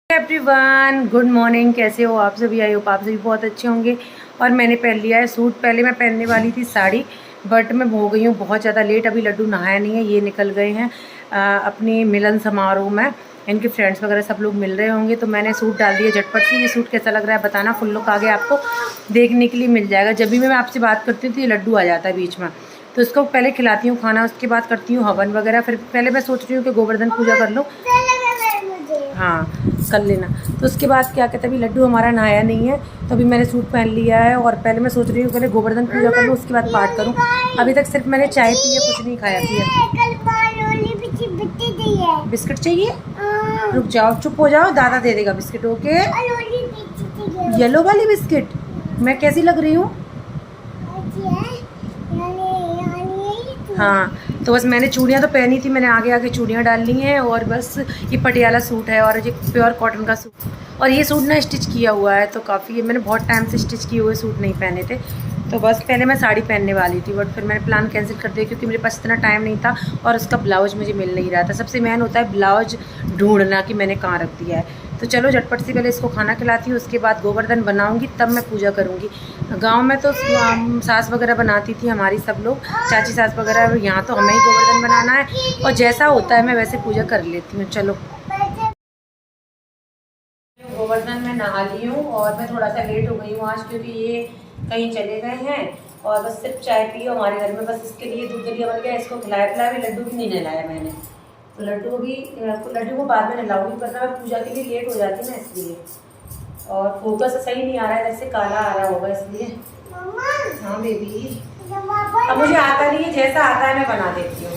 Everyone, good morning. कैसे हो आप सभी? आई होप आप सभी बहुत अच्छे होंगे। और मैंने पहन लिया है सूट। पहले मैं पहनने वाली थी साड़ी, बट मैं हो गई हूँ बहुत ज़्यादा लेट। अभी लड्डू नहाया नहीं है, ये निकल गए हैं अपनी मिलन समारोह में। इनके फ्रेंड्स वगैरह सब लोग मिल रहे होंगे, तो मैंने सूट डाल दिया झटपट से। ये सूट कैसा लग रहा है बताना। फुल लुक आगे आपको देखने के लिए मिल जाएगा। जब भी मैं आपसे बात करती हूँ तो ये लड्डू आ जाता है बीच में, तो इसको पहले खिलाती हूँ खाना, उसके बाद करती हूँ हवन वगैरह। फिर पहले मैं सोच रही हूँ कि गोवर्धन पूजा कर लो। हाँ, कर लेना। तो उसके बाद क्या कहते हैं, अभी लड्डू हमारा नहाया नहीं है, तो अभी मैंने सूट पहन लिया है। और पहले मैं सोच रही हूँ पहले गोवर्धन पूजा कर लूँ, उसके बाद पाठ करूँ। अभी तक सिर्फ मैंने चाय पी है, कुछ नहीं खाया पिया। बिस्किट चाहिए? रुक जाओ, चुप हो जाओ, दादा दे देगा बिस्किट। ओके, येलो वाली बिस्किट। मैं कैसी लग रही हूँ? हाँ, तो बस मैंने चूड़ियाँ तो पहनी थी, मैंने आगे आगे चूड़ियाँ डाल ली हैं। और बस ये पटियाला सूट है और ये प्योर कॉटन का सूट। और ये सूट ना स्टिच किया हुआ है, तो काफ़ी मैंने बहुत टाइम से स्टिच किए हुए सूट नहीं पहने थे। तो बस पहले मैं साड़ी पहनने वाली थी, बट फिर मैंने प्लान कैंसिल कर दिया क्योंकि मेरे पास इतना टाइम नहीं था और उसका ब्लाउज मुझे मिल नहीं रहा था। सबसे मेन होता है ब्लाउज ढूंढना कि मैंने कहाँ रख दिया है। तो चलो झटपट से पहले इसको खाना खिलाती हूँ, उसके बाद गोवर्धन बनाऊँगी, तब मैं पूजा करूँगी। गांव में तो सास वगैरह बनाती थी हमारी, सब लोग चाची सास वगैरह। यहाँ तो हमें ही गोवर्धन बनाना है और जैसा होता है मैं वैसे पूजा कर लेती हूँ। चलो, गोवर्धन में नहा ली हूँ और मैं थोड़ा सा लेट हो गई हूँ आज, क्योंकि ये कहीं चले गए हैं और बस सिर्फ चाय पी हमारे घर में। बस इसके लिए दूध दलिया बन गया, इसको खिलाया पिलाया। भी लड्डू भी नहीं नहलाया मैंने, तो लड्डू को बाद में नहलाऊंगी, वरना मैं पूजा के लिए लेट हो जाती ना, इसलिए। और फोकस सही नहीं आ रहा है, जैसे काला आ रहा होगा इसलिए। हाँ बेबी, अब मुझे आता नहीं है, जैसा आता है मैं बना देती हूँ।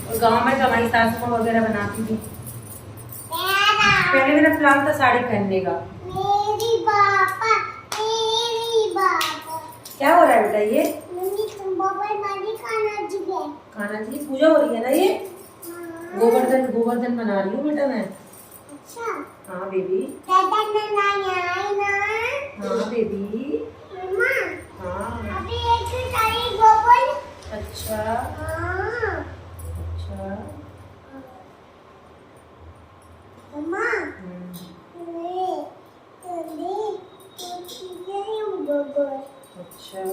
और गाँव में तो हमारी सासू माँ वगैरह बनाती थी। पहले मेरा प्लान था साड़ी पहनने का। मेरी पापा। क्या हो रहा है बेटा? ये खाना जी पूजा हो रही है ना, ये गोवर्धन बना रही हूँ बेटा मैं। अच्छा। हाँ बेबी। हाँ बेबी। हाँ। अभी अच्छा। अच्छा।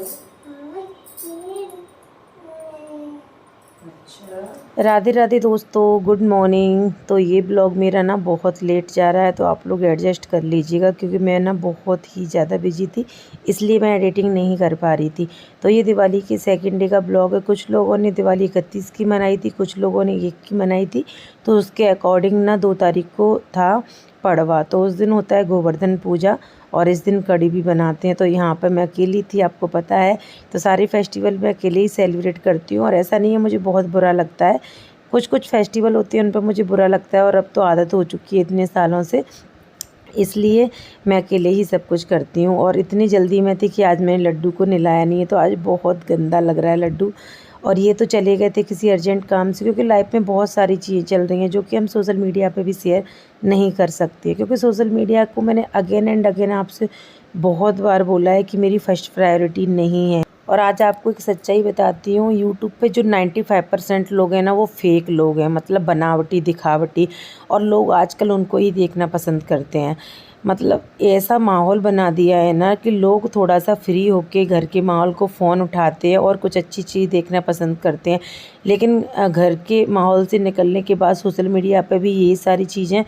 अच्छा, राधे राधे दोस्तों, गुड मॉर्निंग। तो ये ब्लॉग मेरा ना बहुत लेट जा रहा है, तो आप लोग एडजस्ट कर लीजिएगा, क्योंकि मैं ना बहुत ही ज़्यादा बिजी थी, इसलिए मैं एडिटिंग नहीं कर पा रही थी। तो ये दिवाली के सेकंड डे का ब्लॉग है। कुछ लोगों ने दिवाली 31 की मनाई थी, कुछ लोगों ने 1 की मनाई थी। तो उसके अकॉर्डिंग ना 2 तारीख को था पड़वा, तो उस दिन होता है गोवर्धन पूजा और इस दिन कड़ी भी बनाते हैं। तो यहाँ पर मैं अकेली थी, आपको पता है, तो सारे फेस्टिवल मैं अकेले ही सेलिब्रेट करती हूँ। और ऐसा नहीं है मुझे बहुत बुरा लगता है, कुछ कुछ फेस्टिवल होते हैं उन पर मुझे बुरा लगता है, और अब तो आदत हो चुकी है इतने सालों से, इसलिए मैं अकेले ही सब कुछ करती हूँ। और इतनी जल्दी में थी कि आज मैंने लड्डू को नहलाया नहीं है, तो आज बहुत गंदा लग रहा है लड्डू। और ये तो चले गए थे किसी अर्जेंट काम से, क्योंकि लाइफ में बहुत सारी चीज़ें चल रही हैं जो कि हम सोशल मीडिया पे भी शेयर नहीं कर सकते, क्योंकि सोशल मीडिया को मैंने अगेन एंड अगेन आपसे बहुत बार बोला है कि मेरी फर्स्ट प्रायोरिटी नहीं है। और आज आपको एक सच्चाई बताती हूँ, यूट्यूब पे जो 95% लोग हैं ना, वो फेक लोग हैं, मतलब बनावटी दिखावटी, और लोग आजकल उनको ही देखना पसंद करते हैं। मतलब ऐसा माहौल बना दिया है ना कि लोग थोड़ा सा फ्री होके घर के माहौल को फ़ोन उठाते हैं और कुछ अच्छी चीज़ देखना पसंद करते हैं, लेकिन घर के माहौल से निकलने के बाद सोशल मीडिया पे भी ये सारी चीज़ें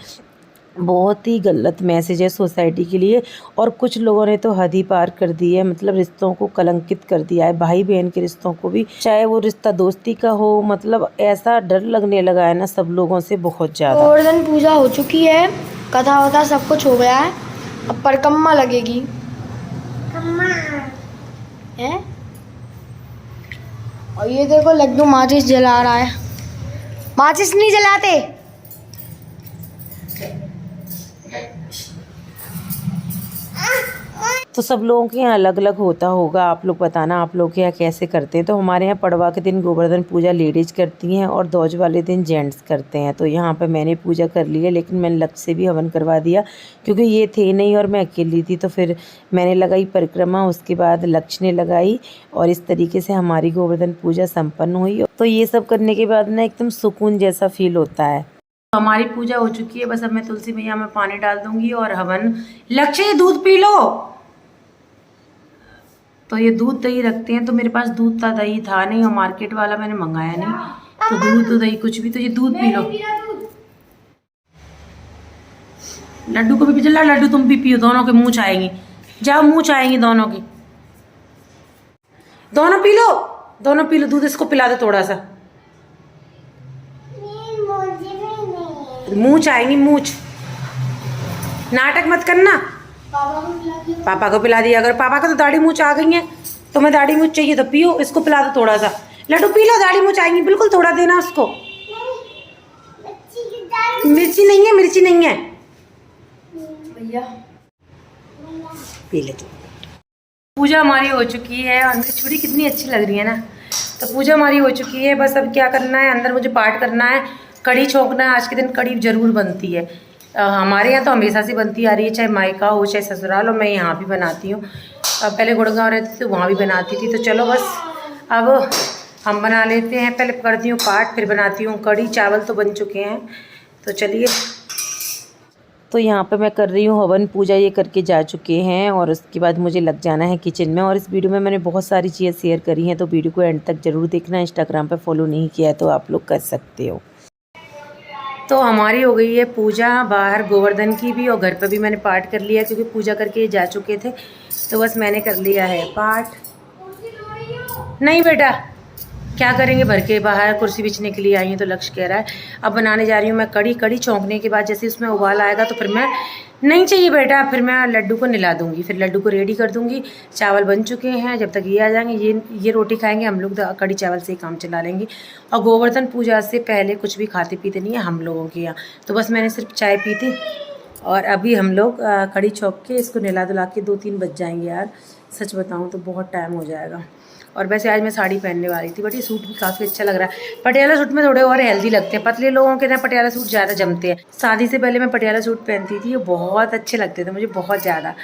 बहुत ही गलत मैसेज है सोसाइटी के लिए। और कुछ लोगों ने तो हद ही पार कर दी है, मतलब रिश्तों को कलंकित कर दिया है, भाई बहन के रिश्तों को भी, चाहे वो रिश्ता दोस्ती का हो। मतलब ऐसा डर लगने लगा है ना सब लोगों से, बहुत ज़्यादा। गोवर्धन पूजा हो चुकी है, कथा वथा सब कुछ हो गया है, अब परिक्रमा लगेगी। है? और ये देखो लड्डू माचिस जला रहा है। माचिस नहीं जलाते। तो सब लोगों के यहाँ अलग अलग होता होगा, आप लोग बताना आप लोग के यहाँ कैसे करते हैं। तो हमारे यहाँ पड़वा के दिन गोवर्धन पूजा लेडीज़ करती हैं और दौज वाले दिन जेंट्स करते हैं। तो यहाँ पे मैंने पूजा कर ली है, लेकिन मैंने लक्ष्य से भी हवन करवा दिया, क्योंकि ये थे नहीं और मैं अकेली थी। तो फिर मैंने लगाई परिक्रमा, उसके बाद लक्ष्य ने लगाई, और इस तरीके से हमारी गोवर्धन पूजा संपन्न हुई। तो ये सब करने के बाद ना एकदम सुकून जैसा फील होता है। हमारी पूजा हो चुकी है, बस अब मैं तुलसी मैया में पानी डाल दूंगी और हवन। लक्ष्य ये दूध पी लो। तो ये दूध दही रखते हैं, तो मेरे पास दूध था दही था नहीं और मार्केट वाला मैंने मंगाया नहीं, तो दूध तो दही कुछ भी, तो ये दूध पी लो। लड्डू को भी चला, लड्डू तुम भी पियो, दोनों के मुंह चाहेंगी, जाओ मुंह चाहेंगी दोनों की, दोनों पी लो, दोनों पी लो दूध। इसको पिला दो थोड़ा सा, मुंह चाहेंगी, मूछ नाटक मत करना। पापा को पिला दिया, अगर पापा को तो दाढ़ी मूछ आ गई है, तो मैं दाढ़ी मूछ चाहिए तो पियो, इसको पिला दो थोड़ा सा। लड्डू पी लो, दाढ़ी मूछ आएंगी, बिल्कुल थोड़ा देना उसको। मिर्ची नहीं है, मिर्ची नहीं है भैया, पी ले तू। पूजा हमारी हो चुकी है और मेरी छुरी कितनी अच्छी लग रही है ना। तो पूजा हमारी हो चुकी है, बस अब क्या करना है, अंदर मुझे पाठ करना है, कढ़ी छोंकना है। आज के दिन कढ़ी जरूर बनती है, हमारे यहाँ तो हमेशा से बनती आ रही है, चाहे मायका हो चाहे ससुराल हो, मैं यहाँ भी बनाती हूँ। पहले गुड़गांव रहती थी तो वहाँ भी बनाती थी। तो चलो बस अब हम बना लेते हैं, पहले करती हूँ पाठ फिर बनाती हूँ कढ़ी। चावल तो बन चुके हैं, तो चलिए। तो यहाँ पे मैं कर रही हूँ हवन पूजा, ये करके जा चुके हैं और उसके बाद मुझे लग जाना है किचन में। और इस वीडियो में मैंने बहुत सारी चीज़ें शेयर करी हैं, तो वीडियो को एंड तक ज़रूर देखना। इंस्टाग्राम पे फॉलो नहीं किया है तो आप लोग कर सकते हो। तो हमारी हो गई है पूजा, बाहर गोवर्धन की भी और घर पर भी मैंने पाठ कर लिया, क्योंकि पूजा करके जा चुके थे, तो बस मैंने कर लिया है पाठ। नहीं बेटा, क्या करेंगे, भर के बाहर कुर्सी बिछने के लिए आई हूँ, तो लक्ष्य कह रहा है। अब बनाने जा रही हूँ मैं कढ़ी। कढ़ी छौंकने के बाद जैसे उसमें उबाल आएगा तो फिर मैं, नहीं चाहिए बेटा, फिर मैं लड्डू को निला दूंगी, फिर लड्डू को रेडी कर दूंगी। चावल बन चुके हैं, जब तक ये आ जाएंगे ये रोटी खाएंगे, हम लोग कढ़ी चावल से ही काम चला लेंगे। और गोवर्धन पूजा से पहले कुछ भी खाते पीते नहीं है हम लोगों के यहाँ, तो बस मैंने सिर्फ चाय पी थी। और अभी हम लोग कढ़ी छौंक के इसको निला दुला के 2-3 बज जाएंगे यार, सच बताऊँ तो बहुत टाइम हो जाएगा। और वैसे आज मैं साड़ी पहनने वाली थी, बट ये सूट भी काफ़ी अच्छा लग रहा है। पटियाला सूट में थोड़े और हेल्दी लगते हैं, पतले लोगों के ना पटियाला सूट ज़्यादा जमते हैं। शादी से पहले मैं पटियाला सूट पहनती थी, ये बहुत अच्छे लगते थे मुझे, बहुत ज़्यादा।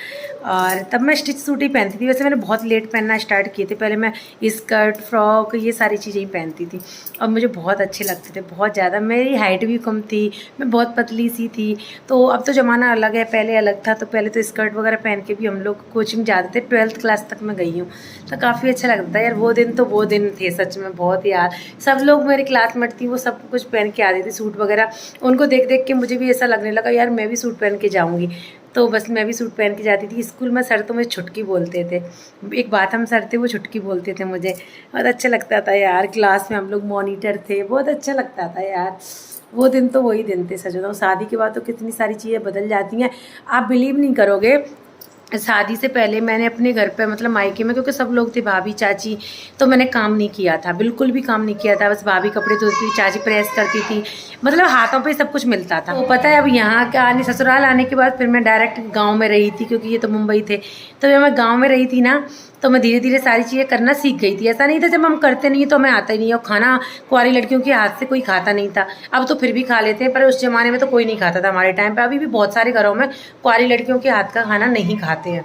और तब मैं स्टिच सूट ही पहनती थी। वैसे मैंने बहुत लेट पहनना स्टार्ट किए थे, पहले मैं स्कर्ट फ्रॉक ये सारी चीज़ें ही पहनती थी और मुझे बहुत अच्छे लगते थे, बहुत ज़्यादा। मेरी हाइट भी कम थी, मैं बहुत पतली सी थी। तो अब तो ज़माना अलग है, पहले अलग था। तो पहले तो स्कर्ट वगैरह पहन के भी हम लोग कोचिंग जाते थे, 12th क्लास तक मैं गई हूँ, तो काफ़ी अच्छा लगता है यार। वो दिन तो वो दिन थे सच में, बहुत यार। सब लोग मेरी क्लासमेट थी, वो सब कुछ पहन के आते थे सूट वगैरह, उनको देख देख के मुझे भी ऐसा लगने लगा यार मैं भी सूट पहन के जाऊँगी। तो बस मैं भी सूट पहन के जाती थी स्कूल में। सर तो मुझे छुटकी बोलते थे, एक बात हम सर थे वो छुटकी बोलते थे मुझे, बहुत अच्छा लगता था यार। क्लास में हम लोग मॉनिटर थे, बहुत अच्छा लगता था यार। वो दिन तो वही दिन थे, सच बताऊँ। शादी के बाद तो कितनी सारी चीज़ें बदल जाती हैं, आप बिलीव नहीं करोगे। शादी से पहले मैंने अपने घर पे, मतलब मायके में, क्योंकि सब लोग थे भाभी चाची, तो मैंने काम नहीं किया था, बिल्कुल भी काम नहीं किया था। बस भाभी कपड़े धोती थी, चाची प्रेस करती थी, मतलब हाथों पे सब कुछ मिलता था। तो पता है अब यहाँ के आने, ससुराल आने के बाद फिर मैं डायरेक्ट गांव में रही थी, क्योंकि ये तो मुंबई थे। तो जब मैं गाँव में रही थी ना, तो मैं धीरे धीरे सारी चीज़ें करना सीख गई थी। ऐसा नहीं था जब हम करते नहीं तो हमें आता ही नहीं। और खाना कुंवारी लड़कियों के हाथ से कोई खाता नहीं था, अब तो फिर भी खा लेते हैं, पर उस ज़माने में तो कोई नहीं खाता था हमारे टाइम पे। अभी भी बहुत सारे घरों में कुंवारी लड़कियों के हाथ का खाना नहीं खाते हैं,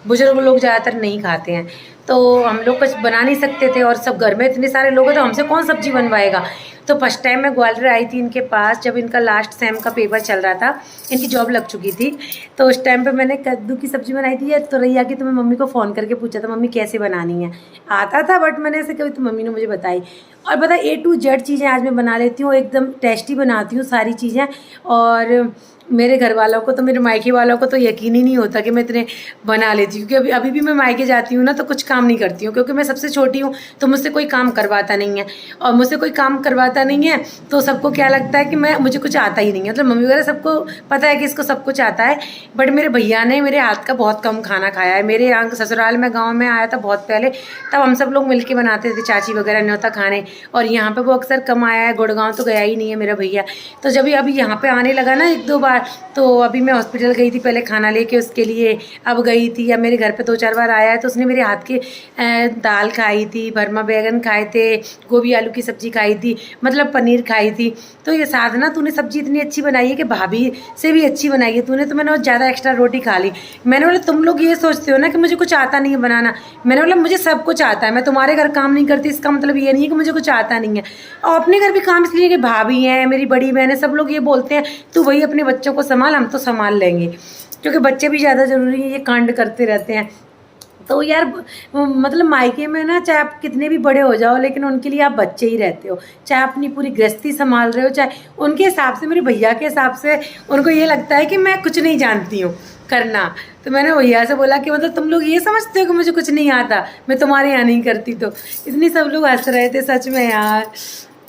बुजुर्ग लोग ज़्यादातर नहीं खाते हैं। तो हम लोग कुछ बना नहीं सकते थे, और सब घर में इतने सारे लोग हैं तो हमसे कौन सब्जी बनवाएगा। तो फर्स्ट टाइम मैं ग्वालियर आई थी इनके पास, जब इनका लास्ट सेम का पेपर चल रहा था, इनकी जॉब लग चुकी थी। तो उस टाइम पे मैंने कद्दू की सब्ज़ी बनाई थी, या तुरैया की। तो मैं मम्मी को फ़ोन करके पूछा था मम्मी कैसे बनानी है, आता था बट मैंने ऐसे कभी, तो मम्मी ने मुझे बताई। और पता A to Z चीज़ें आज मैं बना लेती हूँ, एकदम टेस्टी बनाती हूँ सारी चीज़ें। और मेरे घर वालों को तो, मेरे मायके वालों को तो यकीन ही नहीं होता कि मैं इतने बना लेती हूँ। क्योंकि अभी भी मैं मायके जाती हूँ ना, तो कुछ काम नहीं करती हूँ, क्योंकि मैं सबसे छोटी हूँ, तो मुझसे कोई काम करवाता नहीं है। और मुझसे कोई काम करवाता नहीं है तो सबको क्या लगता है कि मुझे कुछ आता ही नहीं है। मतलब मम्मी वगैरह सबको पता है कि इसको सब कुछ आता है, बट मेरे भैया ने मेरे हाथ का बहुत कम खाना खाया है। मेरे यहाँ ससुराल में, गाँव में आया था बहुत पहले, तब हम सब लोग मिल के बनाते थे, चाची वगैरह न्योता खाने। और यहाँ पर वो अक्सर कम आया है, गुड़गांव तो गया ही नहीं है मेरा भैया। तो जब अभी यहाँ पर आने लगा ना 1-2 बार, तो अभी मैं हॉस्पिटल गई थी पहले खाना लेके उसके लिए, अब गई थी। या मेरे घर पे 2-4 बार आया है, तो उसने मेरे हाथ की दाल खाई थी, भरमा बैगन खाए थे, गोभी आलू की सब्ज़ी खाई थी। मतलब पनीर खाई थी। तो ये साधना तूने सब्जी इतनी अच्छी बनाई है कि भाभी से भी अच्छी बनाई है तूने, तो मैंने और ज़्यादा एक्स्ट्रा रोटी खा ली। मैंने बोला तुम लोग ये सोचते हो ना कि मुझे कुछ आता नहीं है बनाना, मैंने बोला मुझे सब कुछ आता है, मैं तुम्हारे घर काम नहीं करती इसका मतलब ये नहीं है कि मुझे कुछ आता नहीं है। और अपने घर भी काम इसलिए कि भाभी हैं, मेरी बड़ी बहन है, सब लोग ये बोलते हैं तू वही अपने बच्चों को संभाल, हम तो संभाल लेंगे, क्योंकि बच्चे भी ज़्यादा ज़रूरी है, ये कांड करते रहते हैं। तो यार मतलब मायके में ना चाहे आप कितने भी बड़े हो जाओ लेकिन उनके लिए आप बच्चे ही रहते हो, चाहे अपनी पूरी गृहस्थी संभाल रहे हो, चाहे उनके हिसाब से, मेरे भैया के हिसाब से उनको ये लगता है कि मैं कुछ नहीं जानती हूँ करना। तो मैंने भैया से बोला कि मतलब तुम लोग ये समझते हो कि मुझे कुछ नहीं आता, मैं तुम्हारे यहाँ नहीं करती। तो इतनी सब लोग हंस रहे थे सच में यार।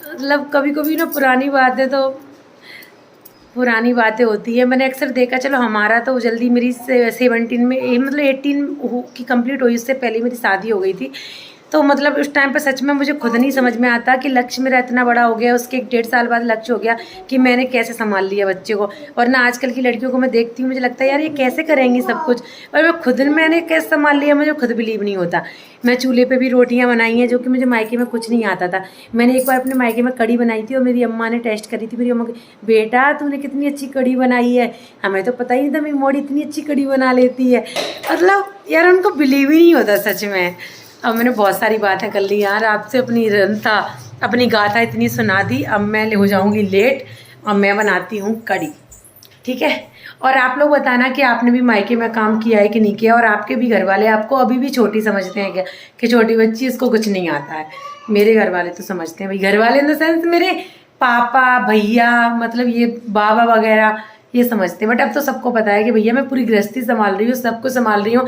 मतलब कभी कभी ना पुरानी बातें होती है। मैंने अक्सर देखा, चलो हमारा तो जल्दी मेरी 17 में मतलब 18 की कंप्लीट हुई, उससे पहले मेरी शादी हो गई थी। तो मतलब उस टाइम पर सच में मुझे खुद नहीं समझ में आता कि लक्ष्य मेरा इतना बड़ा हो गया, उसके 1.5 साल बाद लक्ष्य हो गया कि मैंने कैसे संभाल लिया बच्चे को। और ना आजकल की लड़कियों को मैं देखती हूँ, मुझे लगता है यार ये कैसे करेंगी सब कुछ, और मैंने कैसे संभाल लिया, मुझे खुद बिलीव नहीं होता। मैं चूल्हे पे भी रोटियां बनाई हैं जो कि मुझे मायके में कुछ नहीं आता था। मैंने एक बार अपने मायके में कड़ी बनाई थी और मेरी अम्मा ने टेस्ट करी थी। मेरी अम्मा की, बेटा तूने कितनी अच्छी कड़ी बनाई है, हमें तो पता ही नहीं था मेरी मोड़ी इतनी अच्छी कड़ी बना लेती है। मतलब यार उनको बिलीव ही नहीं होता सच में। अब मैंने बहुत सारी बातें कर ली यार आपसे, अपनी गाथा इतनी सुना दी। अब मैं हो जाऊंगी लेट, अब मैं बनाती हूँ कड़ी, ठीक है। और आप लोग बताना कि आपने भी मायके में काम किया है कि नहीं किया, और आपके भी घर वाले आपको अभी भी छोटी समझते हैं क्या, कि छोटी बच्ची इसको कुछ नहीं आता है। मेरे घर वाले तो समझते हैं भाई, घर वाले इन द सेंस मेरे पापा भैया, मतलब ये बाबा वगैरह ये समझते हैं। बट अब तो सबको पता है कि भैया मैं पूरी गृहस्थी संभाल रही हूँ, सब कुछ संभाल रही हूँ।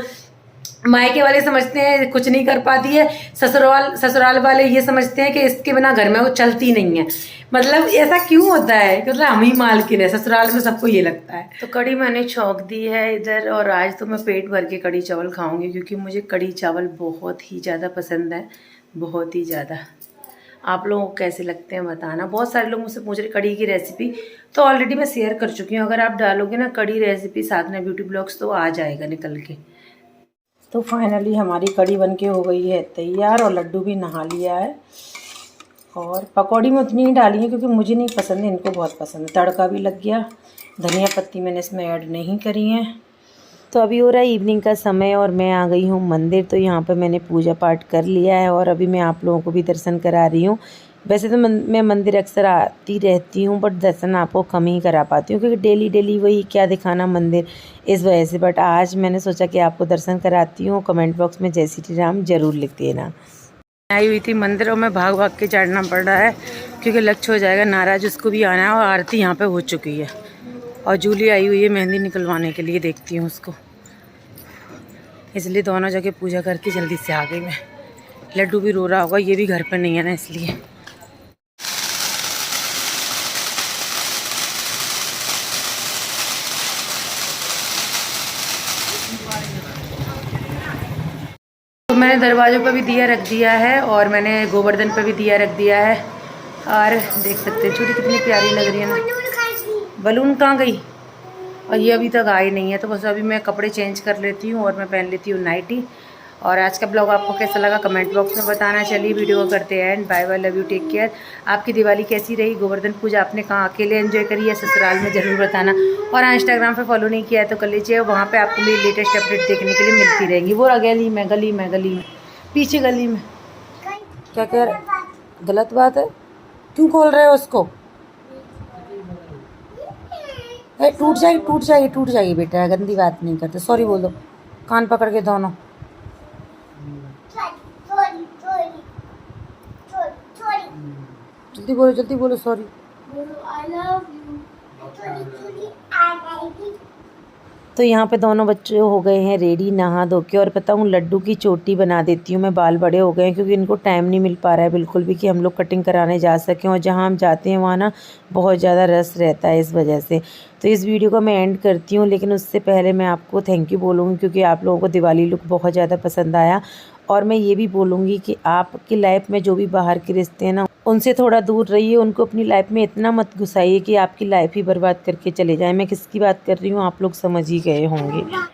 मायके वाले समझते हैं कुछ नहीं कर पाती है, ससुराल वाले ये समझते हैं कि इसके बिना घर में वो चलती नहीं है। मतलब ऐसा क्यों होता है, मतलब हम ही मालकिन है, ससुराल में सबको ये लगता है। तो कड़ी मैंने छौंक दी है इधर, और आज तो मैं पेट भर के कड़ी चावल खाऊंगी, क्योंकि मुझे कड़ी चावल बहुत ही ज़्यादा पसंद है, बहुत ही ज़्यादा। आप लोगों को कैसे लगते हैं बताना। बहुत सारे लोग मुझसे पूछ रहे कड़ी की रेसिपी, तो ऑलरेडी मैं शेयर कर चुकी हूँ। अगर आप डालोगे ना कड़ी रेसिपी साधना ब्यूटी ब्लॉग्स, तो आ जाएगा निकल के। तो फाइनली हमारी कड़ी बनके हो गई है तैयार, और लड्डू भी नहा लिया है। और पकौड़ी में उतनी ही डाली है क्योंकि मुझे नहीं पसंद है, इनको बहुत पसंद है। तड़का भी लग गया, धनिया पत्ती मैंने इसमें ऐड नहीं करी है। तो अभी हो रहा है इवनिंग का समय और मैं आ गई हूँ मंदिर। तो यहाँ पर मैंने पूजा पाठ कर लिया है और अभी मैं आप लोगों को भी दर्शन करा रही हूँ। वैसे तो मैं मंदिर अक्सर आती रहती हूँ, बट दर्शन आपको कम ही करा पाती हूँ क्योंकि डेली वही क्या दिखाना मंदिर, इस वजह से। बट आज मैंने सोचा कि आपको दर्शन कराती हूँ। कमेंट बॉक्स में जय श्री राम ज़रूर लिख देना। आई हुई थी मंदिर और मैं भाग के चढ़ना पड़ रहा है क्योंकि लक्ष्य हो जाएगा नाराज, उसको भी आना है। और आरती यहाँ पे हो चुकी है और जूली आई हुई है मेहंदी निकलवाने के लिए, देखती हूँ उसको, इसलिए दोनों जगह पूजा करके जल्दी से आ गई मैं। लड्डू भी रो रहा होगा, ये भी घर पर नहीं है ना, इसलिए। तो मैंने दरवाज़ों पर भी दिया रख दिया है और मैंने गोवर्धन पर भी दिया रख दिया है। और देख सकते हैं छोटी कितनी प्यारी लग रही है ना। बलून कहाँ गई? और ये अभी तक आई नहीं है, तो बस अभी मैं कपड़े चेंज कर लेती हूँ और मैं पहन लेती हूँ नाइटी। और आज का ब्लॉग आपको कैसा लगा कमेंट बॉक्स में बताना। चलिए वीडियो को करते हैं and bye bye, love you, take care. आपकी दिवाली कैसी रही? गोवर्धन पूजा आपने कहाँ अकेले एंजॉय करी है ससुराल में, ज़रूर बताना। और हाँ, इंस्टाग्राम पे फॉलो नहीं किया है तो कर लीजिए, वहाँ पे आपको मेरी लेटेस्ट अपडेट देखने के लिए मिलती रहेंगी। वो गली में पीछे गली में क्या कह रहे? गलत बात है, क्यों खोल रहे हो उसको? टूट जाएगी बेटा, गंदी बात नहीं करते। सॉरी बोल दो, कान पकड़ के दोनों। जल्दी बोलो सॉरी। तो यहाँ पे दोनों बच्चे हो गए हैं रेडी नहा धो के। और पता हूँ लड्डू की चोटी बना देती हूँ मैं, बाल बड़े हो गए हैं क्योंकि इनको टाइम नहीं मिल पा रहा है बिल्कुल भी कि हम लोग कटिंग कराने जा सकें। और जहाँ हम जाते हैं वहाँ ना बहुत ज़्यादा रस रहता है, इस वजह से। तो इस वीडियो को मैं एंड करती हूँ, लेकिन उससे पहले मैं आपको थैंक यू बोलूँगी क्योंकि आप लोगों को दिवाली लुक बहुत ज़्यादा पसंद आया। और मैं ये भी बोलूँगी कि आपकी लाइफ में जो भी बाहर के रिश्ते हैं ना, उनसे थोड़ा दूर रहिए। उनको अपनी लाइफ में इतना मत घुसाइए कि आपकी लाइफ ही बर्बाद करके चले जाएं। मैं किसकी बात कर रही हूँ आप लोग समझ ही गए होंगे।